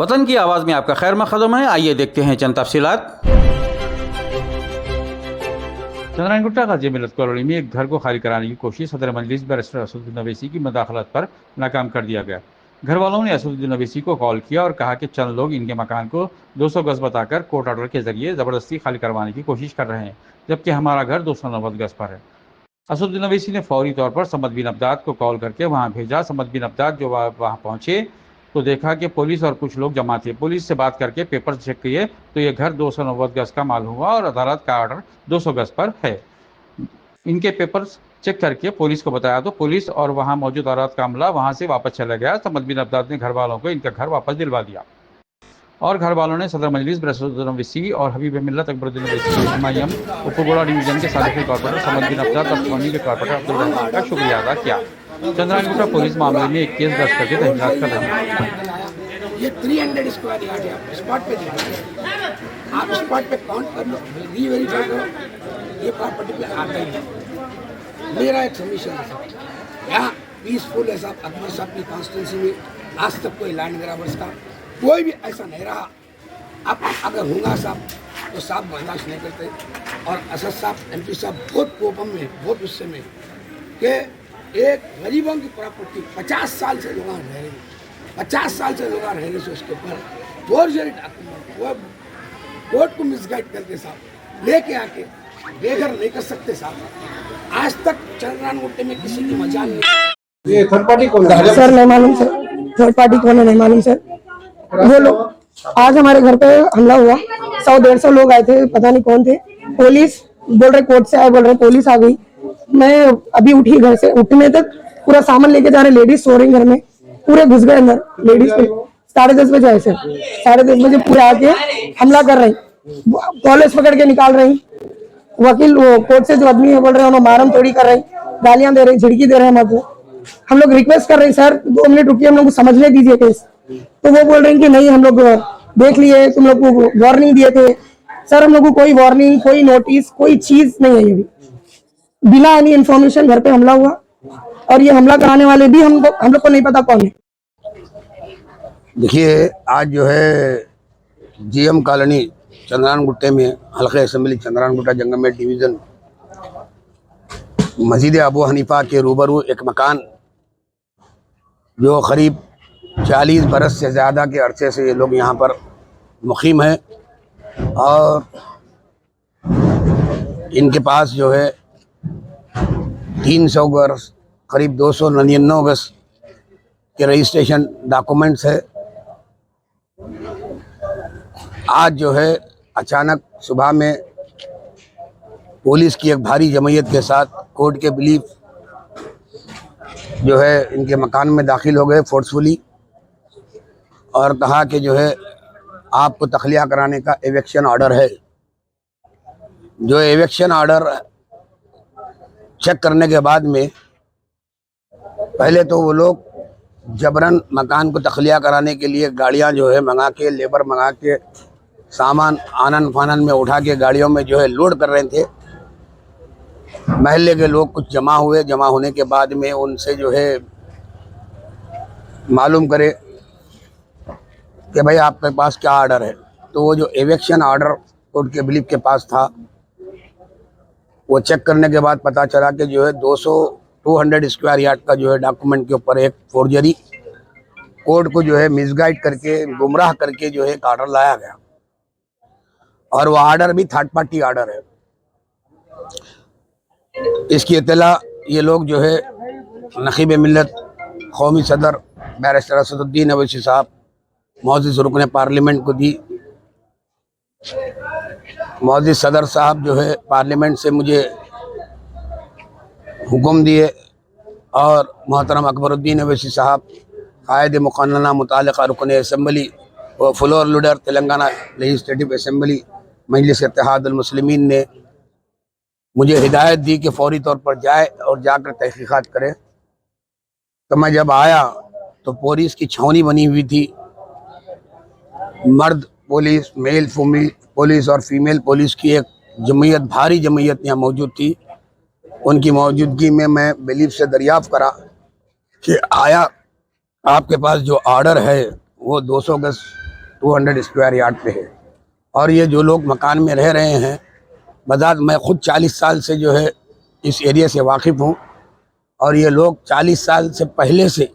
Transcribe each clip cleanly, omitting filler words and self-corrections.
वतन की आवाज़ में आपका खैर मकदम है। आइए देखते हैं चंद तफसीलात। चंद्रायनगुट्टा गाजी मिलत कॉलोनी में एक घर को खाली कराने की कोशिश सदर मजलिस बैरिस्टर असदुद्दीन अवैसी की मदाखलत पर नाकाम कर दिया गया। घर वालों ने असदुद्दीन अवैसी को कॉल किया और कहा कि चंद लोग इनके मकान को 200 गज बताकर कोर्ट ऑर्डर के जरिए ज़बरदस्ती खाली करवाने की कोशिश कर रहे हैं, जबकि हमारा घर 290 गज पर है। असदुद्दीन अवैसी ने फौरी तौर पर समद बिन अब्दाद को कॉल करके वहां भेजा। समद बिन अब्दाद जो वहां पहुंचे तो देखा कि पुलिस और कुछ लोग जमा थे। पुलिस से बात करके पेपर चेक किए तो ये घर 290 गज का मालूम हुआ और अदालत का ऑर्डर 200 गज पर है। इनके पेपर्स चेक करके पुलिस को बताया तो पुलिस और वहां मौजूद अदालत का अमला वहां से वापस चला गया। समद बिन अब्दाद ने घर वालों को इनका घर वापस दिलवा दिया और घर वालों ने सदर मजलिस बैरिस्टर अवैसी और हबीब मिल्लत अकबरुद्दीन अवैसी एमआईएम उपगोड़ा डिवीजन के साबिक कॉर्पोरेटर समद बिन अब्दाद और कॉलोनी के कॉर्पोरेटर अब्दुल रहमान का शुक्रिया अदा किया। चंद्रायनगुट्टा पुलिस मामले में एक केस दर्ज करके तहकीकात कर रही है। ये 300 स्क्वायर यार्ड है, आप स्पॉट पे देखिए, आप स्पॉट पे काउंट कर लो, रीवेरीफाई करो, ये प्रॉपर्टी पे आता ही है। मेरा एक सबमिशन है साहब, यहाँ पीसफुल है साहब। अकबर साहब की कॉन्स्टिट्यूंसी में आज तक कोई लैंड ग्रैबर्स का कोई भी ऐसा नहीं रहा। अब अगर होगा साहब तो साहब बर्दाश्त नहीं करते। और असद साहब एमपी साहब बहुत कोपम में, बहुत गुस्से में कि एक गरीबों की प्रॉपर्टी 50 साल से लोग रह रहे हैं, 50 साल से लोग रह रहे हैं, उसके ऊपर फोर्जरी डॉक्यूमेंट वो कोर्ट को मिसगाइड करके साहब लेके आके बेघर नहीं कर सकते साहब। आज तक चंद्रायनगुट्टे में किसी की मजाल नहीं। ये थर्ड पार्टी कौन है सर? नहीं मालूम सर, थर्ड पार्टी कौन है नहीं मालूम सर। वो लोग आज हमारे घर पे हमला हुआ, 100-150 लोग आए थे, पता नहीं कौन थे। पुलिस बोल रहे कोर्ट से आए, बोल रहे पुलिस आ गई। मैं अभी उठी, घर से उठने तक पूरा सामान लेके जा रहे, लेडीज सो रही घर में, पूरे घुस गए अंदर लेडीज पे। 10:30 बजे आए सर, 10:30 बजे पूरे आके हमला कर रही, कॉलेज पकड़ के निकाल रही। वकील वो कोर्ट से जो आदमी है बोल रहे उन्होंने मारम तोड़ी कर रही, गालियां दे रही, झिड़की दे रहे हैं हमको। हम लोग रिक्वेस्ट कर रहे हैं सर 2 मिनट रुकिए, हम लोग को समझने दीजिए केस। तो वो बोल रहे हैं कि नहीं हम लोग देख लिए, तुम लोग को वार्निंग दिए थे। सर हम लोग को कोई वार्निंग, कोई नोटिस, कोई चीज नहीं है। ये भी बिना एनी इन्फॉर्मेशन घर पे हमला हुआ और ये हमला कराने वाले भी हम लोग को नहीं पता कौन है। देखिए, आज जो है जीएम कॉलोनी चंद्रायनगुट्टे में हल्के असेंबली चंद्रायनगुट्टा जंगमेट डिवीज़न मस्जिद अबू हनीफा के रूबरू एक मकान जो करीब 40 बरस से ज़्यादा के अरसे से ये लोग यहाँ पर मुक़ीम हैं और इनके पास जो है 300 गज करीब 299 गज के रजिस्ट्रेशन डॉक्यूमेंट्स है। आज जो है अचानक सुबह में पुलिस की एक भारी जमयत के साथ कोर्ट के बिलीफ जो है इनके मकान में दाखिल हो गए फोर्सफुली और कहा कि जो है आपको तखलिया कराने का एविक्शन ऑर्डर है। जो एविक्शन ऑर्डर चेक करने के बाद में पहले तो वो लोग जबरन मकान को तखलिया कराने के लिए गाड़ियां जो है मंगा के, लेबर मंगा के, सामान आनन फानन में उठा के गाड़ियों में जो है लोड कर रहे थे। महल्ले के लोग कुछ जमा हुए, जमा होने के बाद में उनसे जो है मालूम करे कि भाई आपके पास क्या ऑर्डर है। तो वो जो एविक्शन ऑर्डर कोर्ट के बिलीफ के पास था वो चेक करने के बाद पता चला कि जो है 200 स्क्वायर यार्ड का जो है डॉक्यूमेंट के ऊपर एक फोर्जरी, कोर्ट को जो है मिसगाइड करके, गुमराह करके जो है एक ऑर्डर लाया गया और वो ऑर्डर भी थर्ड पार्टी ऑर्डर है। इसकी इत्तला ये लोग जो है नखीब मिल्लत कौमी सदर बैरिस्टर असदुद्दीन अवैसी साहब मौजूद रुकन पार्लियामेंट को दी। मौजूद सदर साहब जो है पार्लियामेंट से मुझे हुक्म दिए और मोहतरम अकबरुद्दीन अवैसी साहब कायद मुक़न्नना मुतालिका रुकन असम्बली व floor leader Telangana legislative assembly Majlis Ittehadul Muslimeen ने मुझे हिदायत दी कि फौरी तौर पर जाए और जाकर तहकीक़ात करे। तो मैं जब आया तो पुलिस की छावनी बनी हुई थी, मर्द पुलिस, मेल पुलिस और फीमेल पुलिस की एक जमयत, भारी जमयत यहाँ मौजूद थी। उनकी मौजूदगी में मैं बिलीफ से दरियाफ़्त करा कि आया आपके पास जो ऑर्डर है वो 200 गज 200 स्क्वायर यार्ड पे है। और ये जो लोग मकान में रह रहे हैं, बजात मैं खुद 40 साल से जो है इस एरिया से वाकिफ़ हूँ, और ये लोग 40 साल से पहले से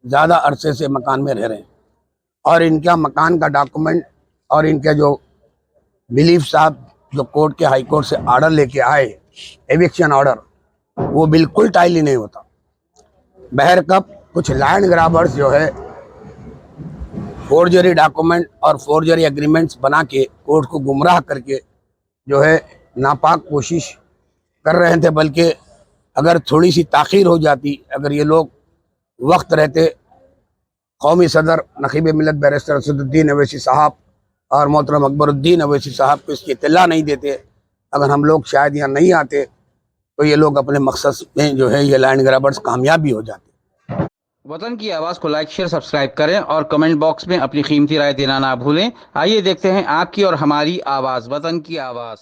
ज़्यादा अरसे से मकान में रह रहे हैं। और इनका मकान का डॉक्यूमेंट और इनके जो बिलीफ साहब जो कोर्ट के हाई कोर्ट से ऑर्डर लेके आए, एविक्शन ऑर्डर, वो बिल्कुल टाइली नहीं होता। बहर कब कुछ लैंड ग्राबर्स जो है फोर्जरी डॉक्यूमेंट और फोर्जरी एग्रीमेंट्स बना के कोर्ट को गुमराह करके जो है नापाक कोशिश कर रहे थे। बल्कि अगर थोड़ी सी ताख़ीर हो जाती, अगर ये लोग वक्त रहते कौमी सदर नकीब मिलत बैरिस्टर असदुद्दीन अवैसी साहब और मोहतरम अकबरुद्दीन अवैसी साहब को इसकी इत्तला नहीं देते, अगर हम लोग शायद यहाँ नहीं आते, तो ये लोग अपने मकसद में जो है ये लैंड ग्रैबर्स कामयाब भी हो जाते। वतन की आवाज़ को लाइक शेयर सब्सक्राइब करें और कमेंट बॉक्स में अपनी कीमती राय देना ना भूलें। आइए देखते हैं आपकी और हमारी आवाज़, वतन की आवाज़।